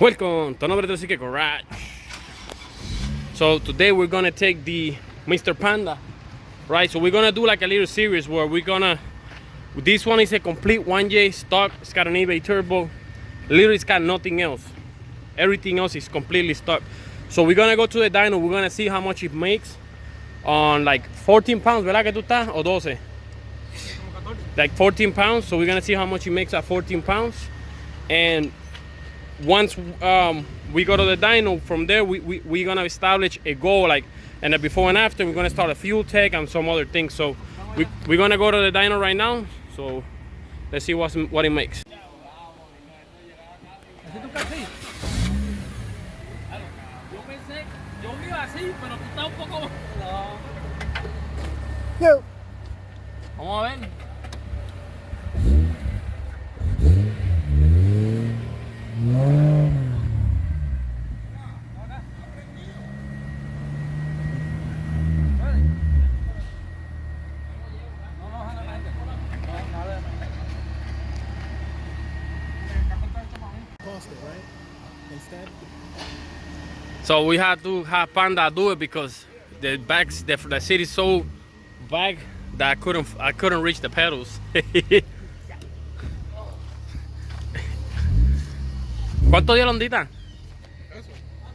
Welcome to another Tricycle Garage. So today we're gonna take the Mr. Panda, right? So we're gonna do like a little series where we're gonna. This one is a complete 1J stock. It's got an eBay turbo. Literally, it's got nothing else. Everything else is completely stock. So we're gonna go to the dyno. We're gonna see how much it makes on like 14 pounds. ¿Verdad que tú estás? O 12? Like 14 pounds. So we're gonna see how much it makes at 14 pounds. And once we go to the dyno, from there we're gonna establish a goal, like, and the before and after. We're gonna start a fuel tech and some other things. So we're gonna go to the dyno right now. So let's see what it makes. Vamos a ver. Right? Instead. So we had to have Panda do it because the seat is so back that I couldn't reach the pedals. ¿Cuánto dio la ondita? Eso,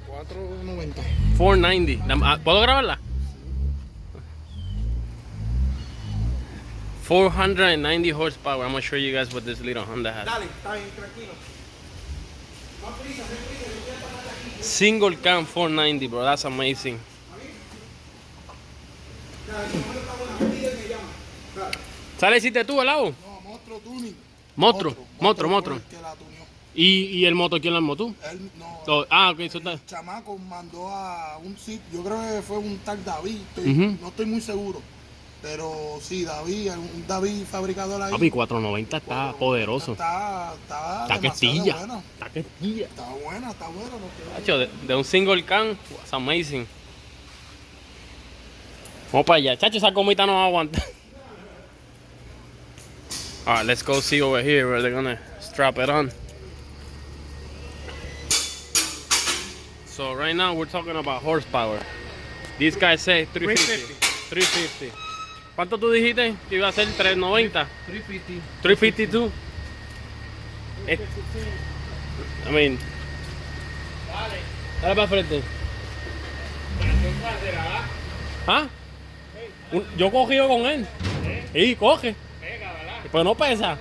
490. 490. ¿Puedo grabarla? 490 horsepower. I'm gonna show you guys what this little Honda has. Dale, está bien, tranquilo. Single cam 490, bro. That's amazing. ¿Sale hiciste tú el lado? No, Monstruo Tuning. Motro. Que la tuneó. ¿Y el moto quién lo armó tú? Él no. Ok, eso está. El chamaco mandó a un sitio, yo creo que fue un tal David, no estoy muy seguro. Pero sí, un David fabricador ahí. Papi, 490 está poderoso. Está que estilla. buena. Está que estilla. Está buena. No Hacho, de un single cam, it's amazing. Vamos para allá. Chacho, esa comita no va a aguantar. Alright, let's go see over here where they're gonna strap it on. So right now we're talking about horsepower. These guys say 350. 350. ¿Cuánto tú dijiste que iba a ser 390? 350. 352. I mean, dale para frente. ¿Ah? Yo cogí con él. Sí, coge. Pero no pesa.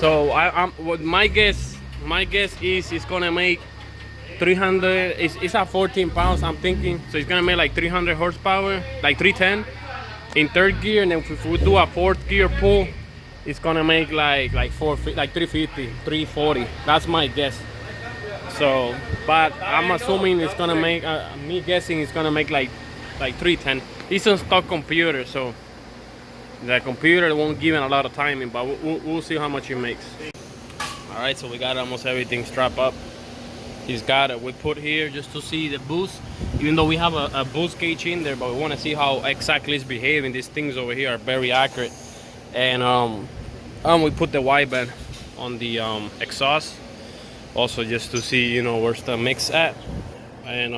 So my guess is it's gonna make 300. It's at 14 pounds, I'm thinking. So it's gonna make like 300 horsepower, like 310 in third gear, and then if we do a fourth gear pull, it's gonna make like 350, 340. That's my guess. So, but I'm assuming it's gonna make. Me guessing it's gonna make like 310. It's a stock computer, so the computer won't give it a lot of timing, but we'll see how much it makes. All right, so we got almost everything strapped up. He's got it. We put here just to see the boost, even though we have a boost gauge in there, but we want to see how exactly it's behaving. These things over here are very accurate. And we put the wideband on the exhaust, also just to see, you know, where's the mix at. And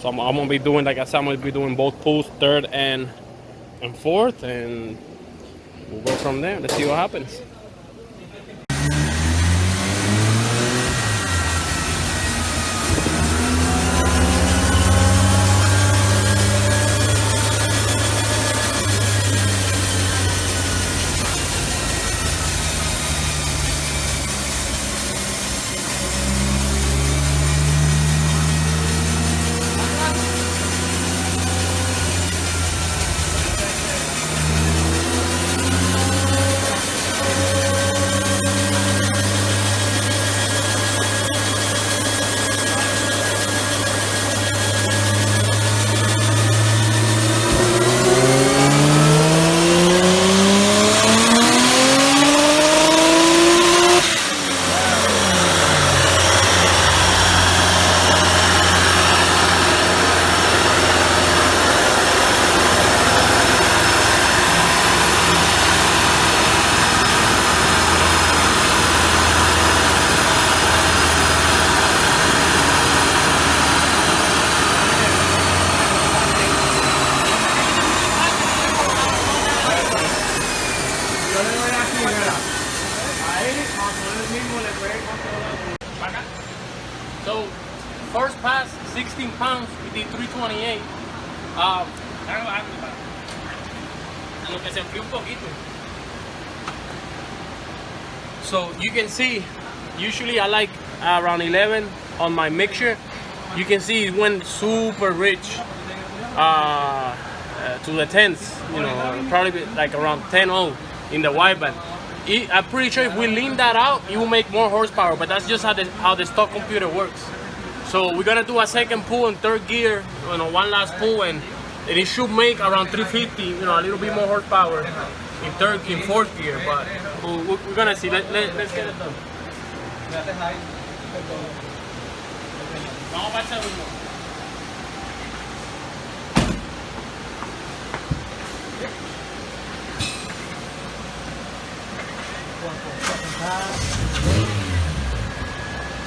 so I'm gonna be doing, like I said, I'm gonna be doing both pulls, third and fourth, and we'll go from there. Let's see what happens. So, first pass, 16 pounds, we did 328. Lo que se enfrió un poquito. So you can see, usually I like around 11 on my mixture. You can see it went super rich to the 10s, you know, probably like around 10-0 in the wide band. I'm pretty sure if we lean that out, it will make more horsepower, but that's just how the stock computer works. So we're gonna do a second pull in third gear, you know, one last pull, and it should make around 350, you know, a little bit more horsepower in fourth gear, but we're gonna see. Let's get it done. Vamos para el segundo.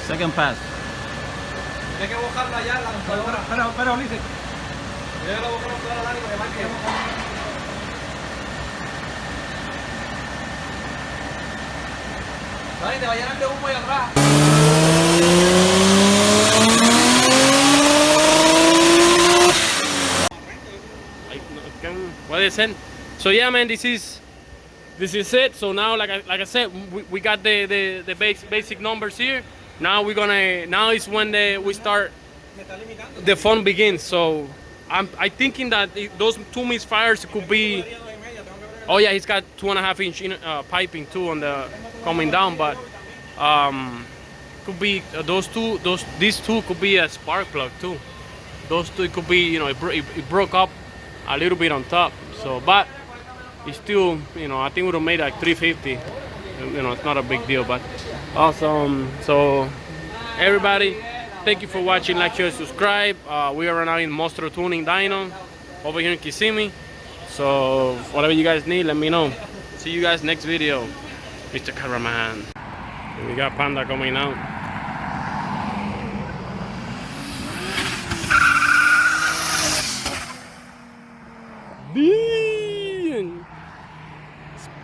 Second pass. Hay que buscarla ya, la computadora. Espera, Ulises. Yo la busco la computadora a Dani porque marque. Dani, te va a llenar de humo ahí atrás. What is it? So yeah, man, this is it. So now, like I said, we got the basic numbers here. Now is when we start. The fun begins. So I'm thinking that those two misfires could be. Oh yeah, he's got 2.5 inch piping too on the coming down, but could be these two could be a spark plug too. Those two, it could be, you know, it broke up a little bit on top. So, but it's still, you know, I think we would have made like 350. You know, it's not a big deal, but awesome. So everybody, thank you for watching. Like, share, subscribe. We are right now in Monster Tuning Dyno over here in Kissimmee. So whatever you guys need, let me know. See you guys next video, Mr. Cameraman. We got Panda coming out.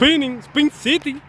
Spinning, Spin City.